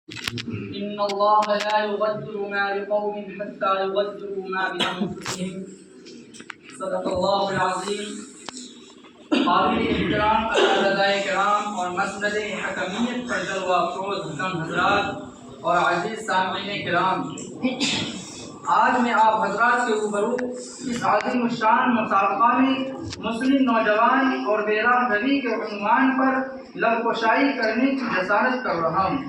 إن الله لا يغير ما بقوم حتى يغيروا ما بأنفسهم. صدق اللہ العظیم. قابل احترام اساتذۂ کرام اور مسند حکمیت پر جلوہ افروز حکم حضرات اور عزیز سامعین کرام، آج میں آپ حضرات کے روبرو اس عظیم الشان مسابقہ میں مسلم نوجوان اور بے راہ روی کے عنوان پر لبکشائی کرنے کی جسارت کر رہا ہوں.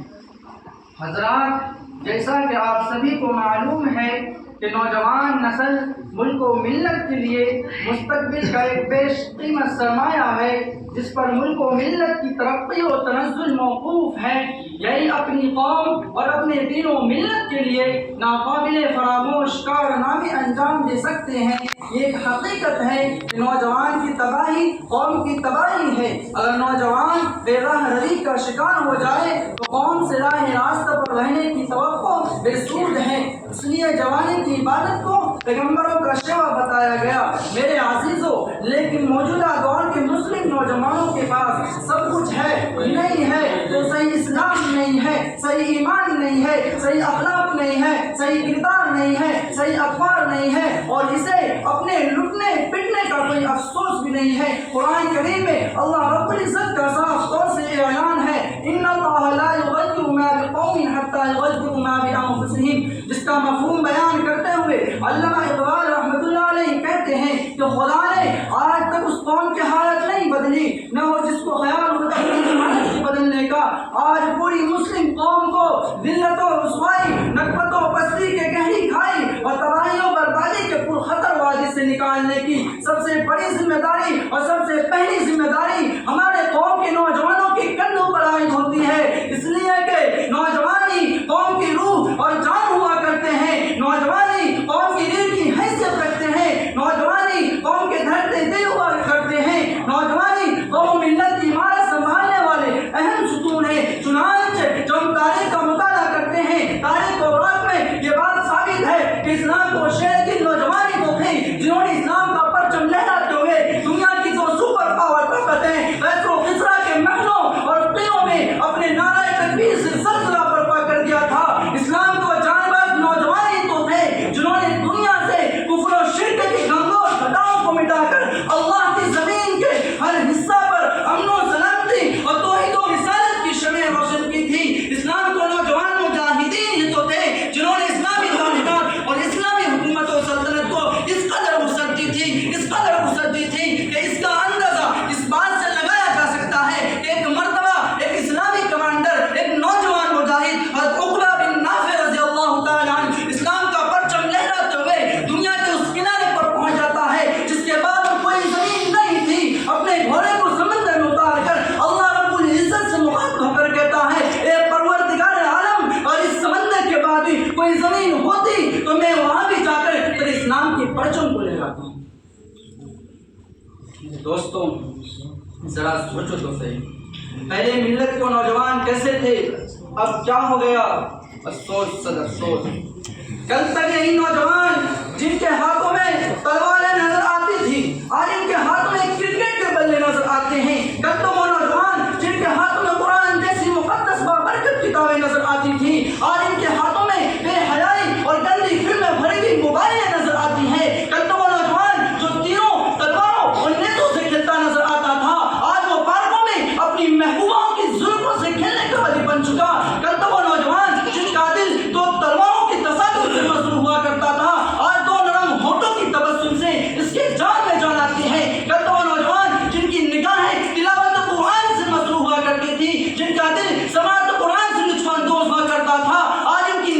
حضرات، جیسا کہ آپ سبھی کو معلوم ہے کہ نوجوان نسل ملک و ملت کے لیے مستقبل کا ایک بیش قیمت سرمایہ ہے جس پر ملک و ملت کی ترقی و تنزل موقوف ہے. یہی اپنی قوم اور اپنے دین و ملت کے لیے ناقابل فراموش کارنامے انجام دے سکتے ہیں. یہ ایک حقیقت ہے کہ نوجوان کی تباہی قوم کی تباہی ہے. اگر نوجوان بے راہ روی کا شکار ہو جائے تو قوم سے راہ راستہ پر رہنے کی توقع بے سود ہے. اس لیے جوانی کی عبادت کو پیغمبروں کا شیوا بتایا گیا. میرے عزیزوں، لیکن موجودہ دور کے مسلم نوجوانوں کے پاس سب کچھ ہے نہیں ہے تو صحیح اسلام نہیں ہے، صحیح ایمان نہیں ہے، صحیح اخلاق نہیں ہے، صحیح کردار نہیں ہے، صحیح اخبار نہیں ہے، اور اسے اپنے لٹنے پٹنے کا کوئی افسوس بھی نہیں ہے. قرآن کریم میں اللہ رب العزت کا صاف طور سے اعلان ہے، ان اللہ لا یغیر ما بقوم حتی یغیروا ما بانفسہم، جس کا مفہوم بیان کرتے ہوئے علامہ اقبال رحمۃ اللہ علیہ کہتے ہیں کہ خدا نے آج تک اس قوم کی حالت نہیں بدلی نہ وہ جس کو خیال ہوتا ہے کہ حالت کی بدلنے کا. آج پوری مسلم قوم کو ذلت و رسوائی، نکبت و پستی کے گہری کھائی اور تباہی و بربادی کے پرخطر وادی سے نکالنے کی سب سے بڑی ذمہ داری اور سب سے پہلی ذمہ داری ہمارے قوم کے نوجوانوں کے کندھوں پر عائد ہوتی ہے. اس لیے کہ نوجوانی قوم کی روح اور جان ہوا کرتے ہیں، نوجوانی قوم کی ریڑھ کی حیثیت رکھتے ہیں، نوجوانی قوم کے دھڑکتے دل ہوا کرتے ہیں، نوجوانی قوم ملت کی عمارت سنبھالنے والے اہم ستون ہیں. چنانچہ جب ہم تاریخ کا مطالعہ کرتے ہیں، تاریخ و اوراق میں یہ بات ثابت ہے کہ اسلام کو شہر کی نوجوانی کو تھے جنہوں نے اسلام کا پرچم لہراتے ہوئے دنیا کی دو سپر پاور طاقتیں کیسر و کسریٰ کے محلوں اور قلعوں میں اپنے نعرہ تکبیر سے زلزلہ برپا کر دیا تھا. اسلام کو جانباز نوجوانی تو تھے جنہوں نے دنیا سے کفر و شرک کی گنگور گھٹاؤں کو مٹا کر اللہ کی زمین کے ہر حصہ پر امن و سلامتی اور توحید و رسالت کی شمع روشن کی تھی. اسلام کو نوجوان مجاہدین ہی تو تھے جنہوں نے اسلامی تعلیمات اور اسلامی حکومت و سلطنت کو اس قدر وسعت دی تھی کہ اس کا اندازہ اس بات سے لگایا جا سکتا ہے کہ ایک مرتبہ ایک اسلامی کمانڈر، ایک نوجوان مجاہد حضرت عقبہ بن نافع رضی اللہ تعالیٰ عنہ اسلام کا پرچم لہراتے ہوئے دنیا کے اس کنارے پر پہنچ جاتا ہے جس کے بعد کوئی زمین نہیں تھی. اپنے گھوڑے کو سمندر میں اتار کر اللہ رب العزت سے مخاطب ہو کر کہتا ہے، اے پروردگار عالم، اور اس سمندر کے بعد بھی کوئی زمین ہوتی تو میں وہاں بھی جا کر تیرے اسلام کے پرچم کو لہراتا ہوں. دوستوں، ذرا سوچو تو صحیح، پہلے ملت کو نوجوان کیسے تھے، اب کیا ہو گیا؟ افسوس صد افسوس. کل تک یہی نوجوان جن کے ہاتھوں میں تلواریں نظر آتی تھی آج ان کے ہاتھوں میں کرکٹ کے بلے نظر آتے ہیں. کل تو وہ نوجوان جن کے ہاتھوں میں قرآن جیسی مقدس بابرکت کتابیں نظر آتی تھیں آج ان کے ہاتھوں میں بے حیائی اور گندی فلمیں بھری ہوئی موبائلیں نظر آتی ہیں. کل تو وہ نوجوان جو تیروں تلواروں اور نیزوں سے کھیلتا نظر آتا تھا آج وہ پارکوں میں اپنی محبوباؤں کی زلفوں سے کھیلنے کا عادی بن چکا. کل تو وہ نوجوان جن کا دل دو تلواروں کی تصادم سے مسرور ہوا کرتا تھا آج دو نرم ہونٹوں کی تبسم سے اس کے جان میں جان آتی ہے. کل تو وہ نوجوان جن کی نگاہیں تلاوت قرآن سے مسرور ہوا کرتی تھی، جن کا دل سماعت قرآن سے لطف اندوز ہوا کرتا تھا آج ان کی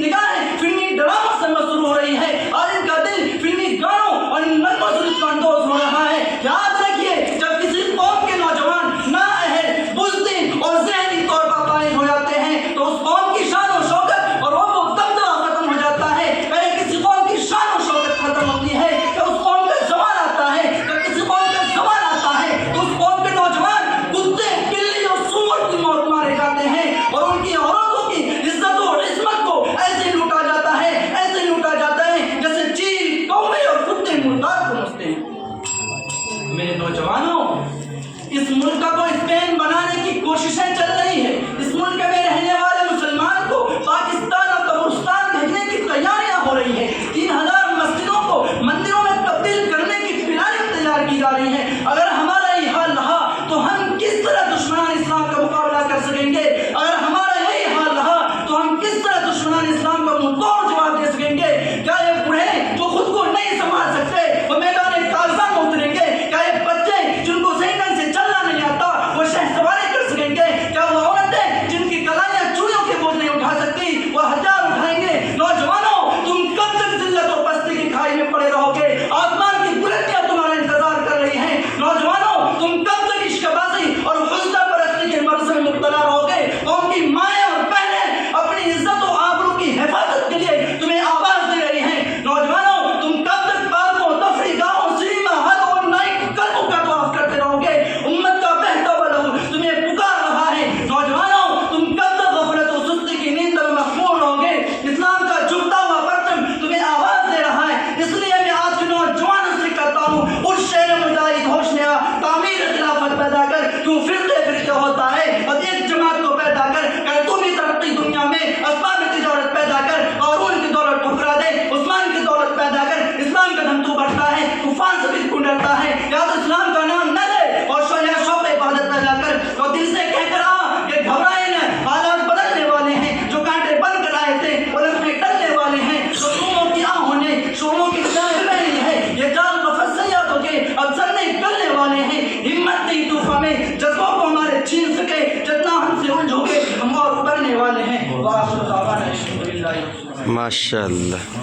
ماشاء اللہ.